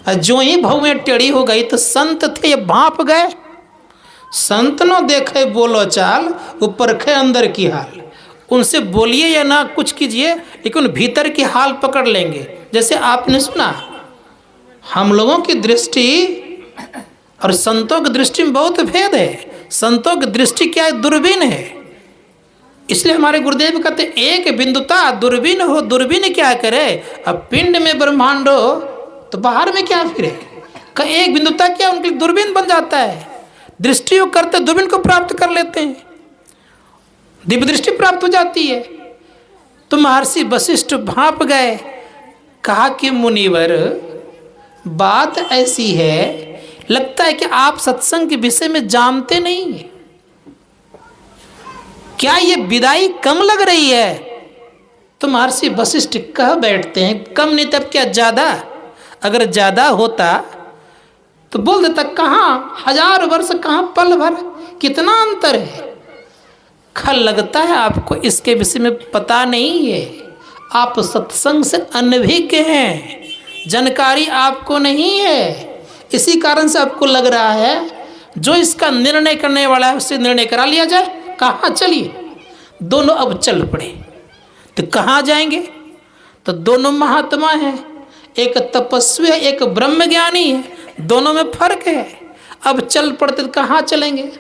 और जो ही भौएं टेढ़ी हो गई तो संत थे ये भांप गए। संत न देखे बोलो चाल, ऊपर खे अंदर की हाल। उनसे बोलिए या ना कुछ कीजिए, लेकिन भीतर की हाल पकड़ लेंगे। जैसे आपने सुना, हम लोगों की दृष्टि और संतों की दृष्टि में बहुत भेद है। संतों की दृष्टि क्या है? दूरबीन है। इसलिए हमारे गुरुदेव कहते एक बिंदुता दूरबीन हो। दूरबीन क्या करे? अब पिंड में ब्रह्मांड हो तो बाहर में क्या फिरे? का एक बिंदुता क्या उनके लिए दूरबीन बन जाता है। दृष्टि वो करते दूरबीन को प्राप्त कर लेते हैं, दिव्य दृष्टि प्राप्त हो जाती है। तो महर्षि वशिष्ठ भांप गए। कहा कि मुनिवर बात ऐसी है, लगता है कि आप सत्संग के विषय में जानते नहीं हैं। क्या ये विदाई कम लग रही है? तो महर्षि वशिष्ठ कह बैठते हैं, कम नहीं तब क्या ज्यादा? अगर ज्यादा होता तो बोल देता, कहाँ 1000 वर्ष, कहाँ पल भर, कितना अंतर है। खल लगता है आपको इसके विषय में पता नहीं है। आप सत्संग से अनभिज्ञ हैं, जानकारी आपको नहीं है। इसी कारण से आपको लग रहा है जो इसका निर्णय करने वाला है उससे निर्णय करा लिया जाए। कहाँ चलिए? दोनों अब चल पड़े। तो कहाँ जाएंगे? तो दोनों महात्मा हैं, एक तपस्वी है, एक ब्रह्मज्ञानी है, दोनों में फर्क है। अब चल पड़ते तो कहाँ चलेंगे?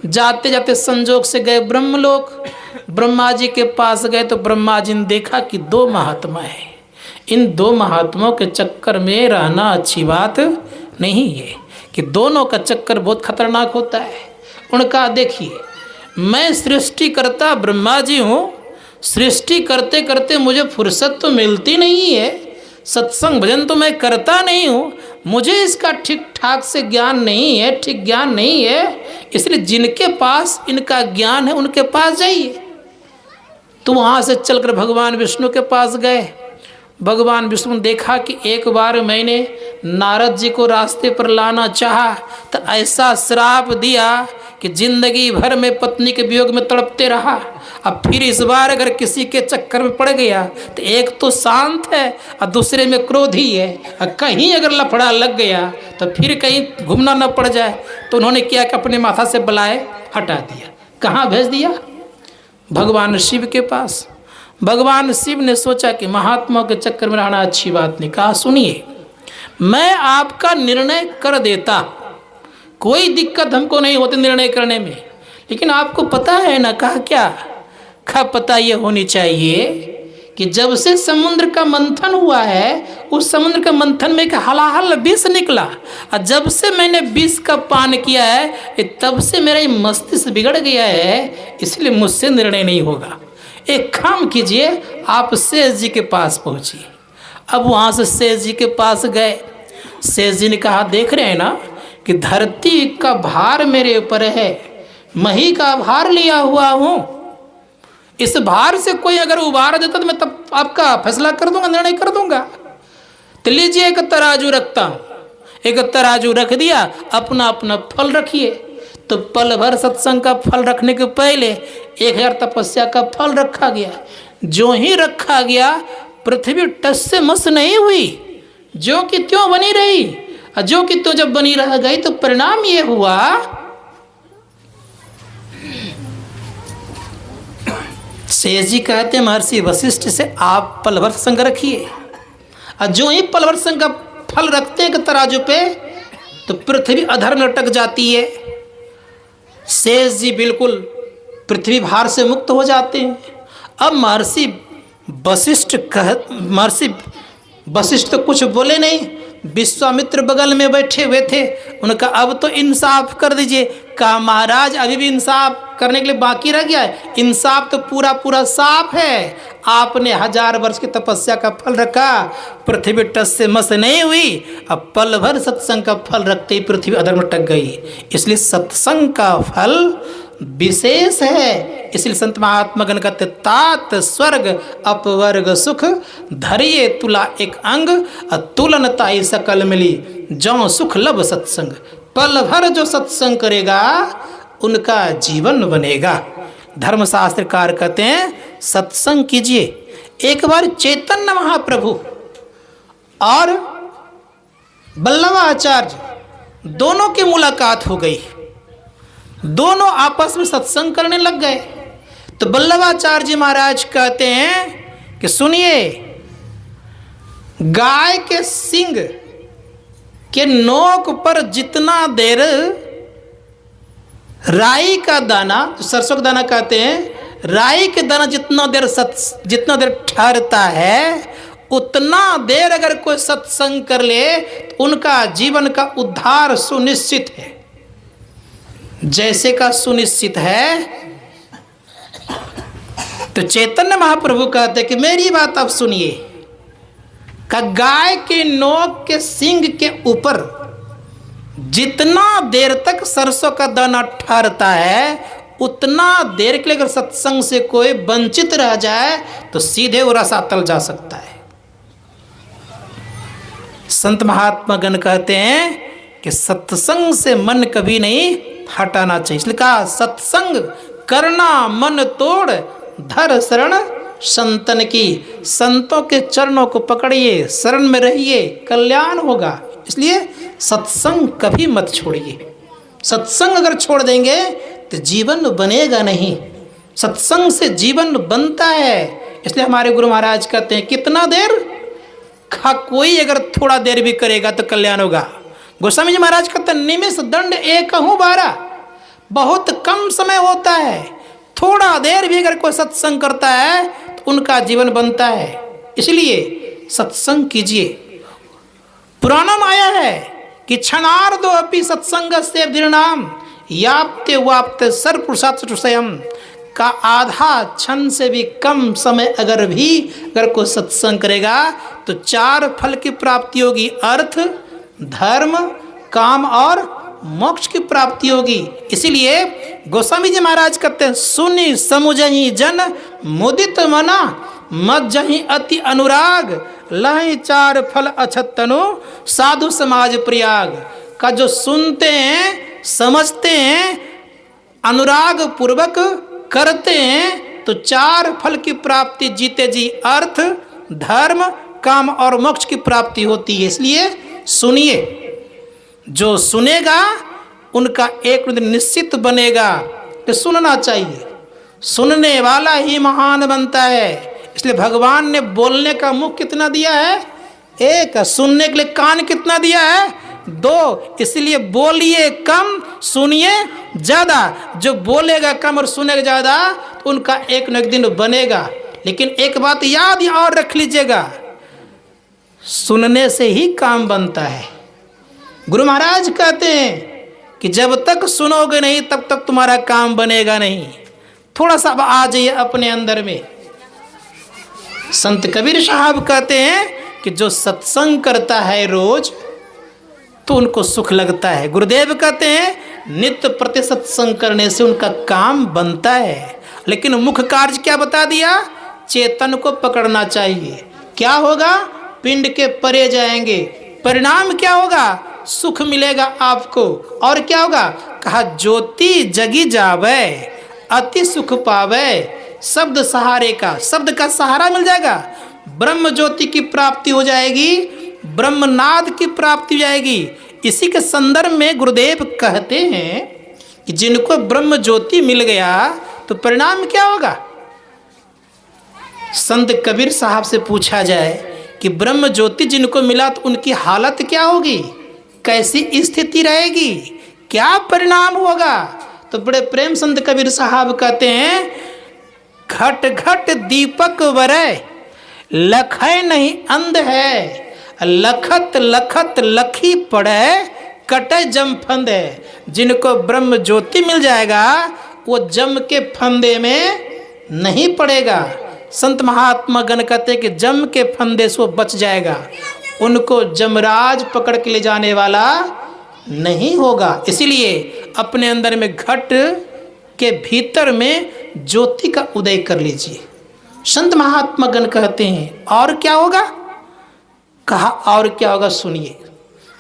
जाते जाते संजोग से गए ब्रह्मलोक। ब्रह्मा जी के पास गए तो ब्रह्मा जी ने देखा कि 2 महात्मा हैं। इन 2 महात्माओं के चक्कर में रहना अच्छी बात नहीं है, कि दोनों का चक्कर बहुत खतरनाक होता है। उनका देखिए, मैं सृष्टिकर्ता ब्रह्मा जी हूँ, सृष्टि करते करते मुझे फुर्सत तो मिलती नहीं है, सत्संग भजन तो मैं करता नहीं हूँ, मुझे इसका ठीक ठाक से ज्ञान नहीं है, ठीक ज्ञान नहीं है। इसलिए जिनके पास इनका ज्ञान है उनके पास जाइए। तो वहाँ से चलकर भगवान विष्णु के पास गए। भगवान विष्णु ने देखा कि एक बार मैंने नारद जी को रास्ते पर लाना चाहा तो ऐसा श्राप दिया कि जिंदगी भर में पत्नी के वियोग में तड़पते रहा। अब फिर इस बार अगर किसी के चक्कर में पड़ गया तो एक तो शांत है और दूसरे में क्रोधी है, और कहीं अगर लफड़ा लग गया तो फिर कहीं घूमना न पड़ जाए। तो उन्होंने क्या कि अपने माथा से बलाए हटा दिया। कहाँ भेज दिया? भगवान शिव के पास। भगवान शिव ने सोचा कि महात्माओं के चक्कर में रहना अच्छी बात नहीं। कहा सुनिए, मैं आपका निर्णय कर देता, कोई दिक्कत हमको नहीं होती निर्णय करने में, लेकिन आपको पता है ना। कहा क्या? कहा पता ये होनी चाहिए कि जब से समुद्र का मंथन हुआ है, उस समुद्र का मंथन में एक हलाहल विष निकला, और जब से मैंने विष का पान किया है तब से मेरा ये मस्तिष्क बिगड़ गया है, इसलिए मुझसे निर्णय नहीं होगा। एक काम कीजिए, आप शेष जी के पास पहुँचिए। अब वहाँ से शेष जी के पास गए। शेष जी ने कहा, देख रहे हैं ना कि धरती का भार मेरे ऊपर है, मही का भार लिया हुआ हूँ, इस भार से कोई अगर उबार देता तो मैं तब आपका फैसला कर दूंगा, निर्णय कर दूंगा। तो लीजिए एक तराजू रखता हूँ। एक तराजू रख दिया, अपना अपना फल रखिए। तो पल भर सत्संग का फल रखने के पहले 1000 तपस्या का फल रखा गया। जो ही रखा गया, पृथ्वी टस से मस नहीं हुई, जो कि त्यों बनी रही। और जो कि त्यों जब बनी रह गई तो परिणाम ये हुआ, शेष जी कहते हैं महर्षि वशिष्ठ से, आप पल भर संग रखिए। और जो ही पल भर संग का फल रखते हैं कि तराजू पे, तो पृथ्वी अधर में लटक जाती है। शेष जी बिल्कुल पृथ्वी भार से मुक्त हो जाते हैं। अब महर्षि वशिष्ठ तो कुछ बोले नहीं, विश्वामित्र बगल में बैठे हुए थे। उनका अब तो इंसाफ कर दीजिए। कहा, महाराज अभी भी इंसाफ करने के लिए बाकी रह गया है, इंसाफ तो पूरा पूरा साफ है। आपने 1000 वर्ष की तपस्या का फल रखा, पृथ्वी टस से मस नहीं हुई। अब पल भर सत्संग का फल रखते ही पृथ्वी अधर में टक गई। इसलिए सत्संग का फल विशेष है। इसलिए संत महात्मागण कहते, तात स्वर्ग अपवर्ग सुख, धरिए तुला एक अंग, तुलन ताई सकल मिली, जौ सुख लब सत्संग। पल भर जो सत्संग करेगा उनका जीवन बनेगा। धर्मशास्त्रकार कहते हैं, सत्संग कीजिए। एक बार चैतन्य महाप्रभु और वल्लभाचार्य दोनों की मुलाकात हो गई। दोनों आपस में सत्संग करने लग गए। तो वल्लभाचार्य जी महाराज कहते हैं कि सुनिए, गाय के सींग के नोक पर जितना देर राई का दाना, सरसों का दाना कहते हैं, राई के दाना जितना देर ठहरता है, उतना देर अगर कोई सत्संग कर ले तो उनका जीवन का उद्धार सुनिश्चित है। जैसे का सुनिश्चित है। तो चैतन्य महाप्रभु कहते कि मेरी बात आप सुनिए, का गाय के नोक के सींग के ऊपर जितना देर तक सरसों का दाना ठहरता है, उतना देर के लिए अगर सत्संग से कोई वंचित रह जाए तो सीधे वो रसातल जा सकता है। संत महात्मा गण कहते हैं कि सत्संग से मन कभी नहीं हटाना चाहिए। इसलिए कहा, सत्संग करना मन तोड़, धर शरण संतन की। संतों के चरणों को पकड़िए, शरण में रहिए, कल्याण होगा। इसलिए सत्संग कभी मत छोड़िए। सत्संग अगर छोड़ देंगे तो जीवन बनेगा नहीं। सत्संग से जीवन बनता है। इसलिए हमारे गुरु महाराज कहते हैं, कितना देर कोई अगर थोड़ा देर भी करेगा तो कल्याण होगा। गोस्वामी जी महाराज कहते हैं, निमिष दंड एकहु 12। बहुत कम समय होता है, थोड़ा देर भी अगर कोई सत्संग करता है तो उनका जीवन बनता है। इसलिए सत्संग कीजिए। पुराणों में आया है कि क्षणार्धो अपि सत्संग से दृढ़नाम याप्ते वाप्ते सर्वपुरुषार्थ स्वयं, का आधा क्षण से भी कम समय अगर कोई सत्संग करेगा तो 4 फल की प्राप्ति होगी। अर्थ, धर्म, काम और मोक्ष की प्राप्ति होगी। इसीलिए गोस्वामी जी महाराज कहते हैं, सुनि समुझहि जन मुदित मना, मज्जहि अति अनुराग, लहि 4 फल अछत तनु, साधु समाज प्रयाग। का जो सुनते हैं, समझते हैं, अनुराग पूर्वक करते हैं तो 4 फल की प्राप्ति जीते जी अर्थ, धर्म, काम और मोक्ष की प्राप्ति होती है। इसलिए सुनिए, जो सुनेगा उनका एक दिन निश्चित बनेगा कि सुनना चाहिए। सुनने वाला ही महान बनता है। इसलिए भगवान ने बोलने का मुख कितना दिया है? 1। सुनने के लिए कान कितना दिया है? 2। इसलिए बोलिए कम, सुनिए ज़्यादा। जो बोलेगा कम और सुनेगा ज़्यादा, तो उनका एक न एक दिन बनेगा। लेकिन एक बात याद और रख लीजिएगा, सुनने से ही काम बनता है। गुरु महाराज कहते हैं कि जब तक सुनोगे नहीं तब तक तुम्हारा काम बनेगा नहीं। थोड़ा सा आ जाइए अपने अंदर में। संत कबीर साहब कहते हैं कि जो सत्संग करता है रोज तो उनको सुख लगता है। गुरुदेव कहते हैं नित्य प्रति सत्संग करने से उनका काम बनता है। लेकिन मुख्य कार्य क्या बता दिया? चेतन को पकड़ना चाहिए। क्या होगा? पिंड के परे जाएंगे, परिणाम क्या होगा? सुख मिलेगा आपको। और क्या होगा? कहा ज्योति जगी जावे अति सुख पावे, शब्द सहारे का, शब्द का सहारा मिल जाएगा, ब्रह्म ज्योति की प्राप्ति हो जाएगी, ब्रह्मनाद की प्राप्ति हो जाएगी। इसी के संदर्भ में गुरुदेव कहते हैं कि जिनको ब्रह्म ज्योति मिल गया तो परिणाम क्या होगा? संत कबीर साहब से पूछा जाए कि ब्रह्म ज्योति जिनको मिला तो उनकी हालत क्या होगी, कैसी स्थिति रहेगी, क्या परिणाम होगा? तो बड़े प्रेम संत कबीर साहब कहते हैं घट घट दीपक वरय लखै नहीं अंध है, लखत लखत लखी पड़े कटे जम फंद है। जिनको ब्रह्म ज्योति मिल जाएगा वो जम के फंदे में नहीं पड़ेगा। संत महात्मा गण कहते हैं कि जम के फंदे से वो बच जाएगा, उनको जमराज पकड़ के ले जाने वाला नहीं होगा। इसीलिए अपने अंदर में घट के भीतर में ज्योति का उदय कर लीजिए। संत महात्मा गण कहते हैं और क्या होगा? कहा और क्या होगा सुनिए।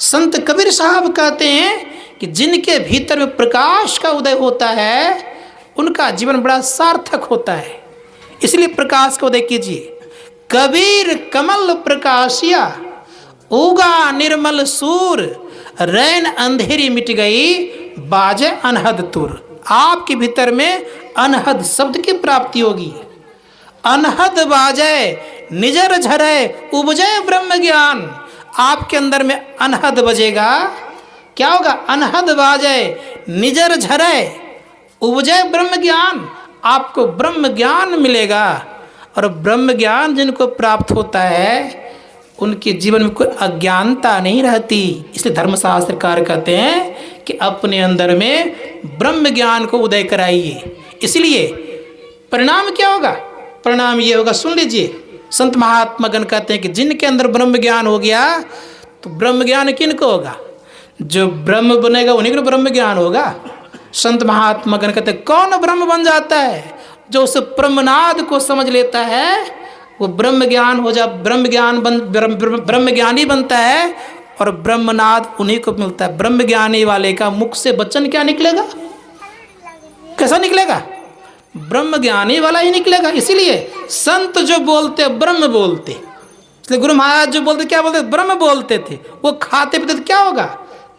संत कबीर साहब कहते हैं कि जिनके भीतर में प्रकाश का उदय होता है उनका जीवन बड़ा सार्थक होता है। इसलिए प्रकाश का उदय कीजिए। कबीर कमल प्रकाशिया उगा निर्मल सूर, रैन अंधेरी मिट गई बाजे अनहद तुर। आपके भीतर में अनहद शब्द की प्राप्ति होगी। अनहद बाजे निजर झरे उपजय ब्रह्म ज्ञान। आपके अंदर में अनहद बजेगा, क्या होगा? अनहद बाजे निजर झरे उपजय ब्रह्म ज्ञान। आपको ब्रह्म ज्ञान मिलेगा। और ब्रह्म ज्ञान जिनको प्राप्त होता है उनके जीवन में कोई अज्ञानता नहीं रहती। इसलिए धर्मशास्त्रकार कहते हैं कि अपने अंदर में ब्रह्म ज्ञान को उदय कराइए। इसलिए परिणाम क्या होगा? परिणाम ये होगा, सुन लीजिए। संत महात्मा गण कहते हैं कि जिनके अंदर ब्रह्म ज्ञान हो गया तो ब्रह्म ज्ञान किनको होगा? जो ब्रह्म बनेगा उन्हीं को ब्रह्म ज्ञान होगा। संत महात्मा गण कहते हैं कौन ब्रह्म बन जाता है? जो उस ब्रह्मनाद को समझ लेता है वो ब्रह्म ज्ञान हो जा, ब्रह्म ज्ञानी बनता है और ब्रह्मनाद उन्हीं को मिलता है। ब्रह्म ज्ञानी वाले का मुख से वचन क्या निकलेगा? कैसा निकलेगा? ब्रह्म ज्ञानी वाला ही निकलेगा। इसीलिए संत जो बोलते ब्रह्म बोलते। इसलिए गुरु महाराज जो बोलते क्या बोलते? ब्रह्म बोलते थे। वो खाते पीते तो क्या होगा?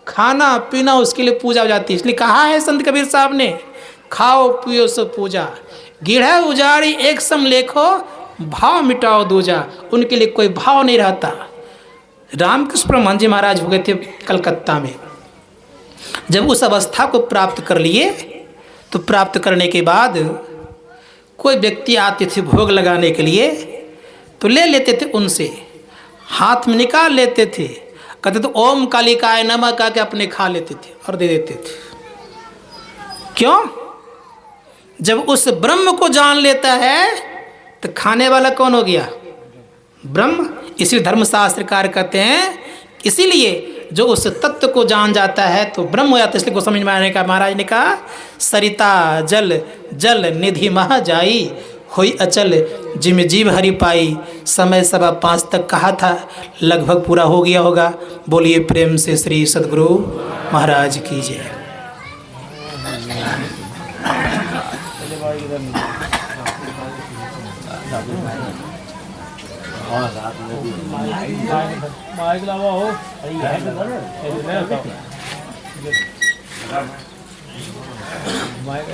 खाना पीना उसके लिए पूजा हो जाती है। इसलिए कहा है संत कबीर साहब ने, खाओ पियो सो पूजा, गीढ़ा उजाड़ी एक सम लेखो, भाव मिटाओ दूजा। उनके लिए कोई भाव नहीं रहता। रामकृष्ण परमहंस जी महाराज हो गए थे कलकत्ता में। जब उस अवस्था को प्राप्त कर लिए तो प्राप्त करने के बाद कोई व्यक्ति आते थे भोग लगाने के लिए तो ले लेते थे, उनसे हाथ में निकाल लेते थे, कहते थे ओम कालिकाय नमः कह के अपने खा लेते थे और दे देते थे। क्यों? जब उस ब्रह्म को जान लेता है तो खाने वाला कौन हो गया? ब्रह्म। इसी धर्मशास्त्रकार कहते हैं इसीलिए जो उस तत्व को जान जाता है तो ब्रह्म हो जाता है। इसलिए को समझ में आने का महाराज ने कहा सरिता जल जल निधि मह जाई, होई अचल जिम जीव हरि पाई। समय 5:15 तक कहा था, लगभग पूरा हो गया होगा। बोलिए प्रेम से श्री सद्गुरु महाराज की जय। Mike,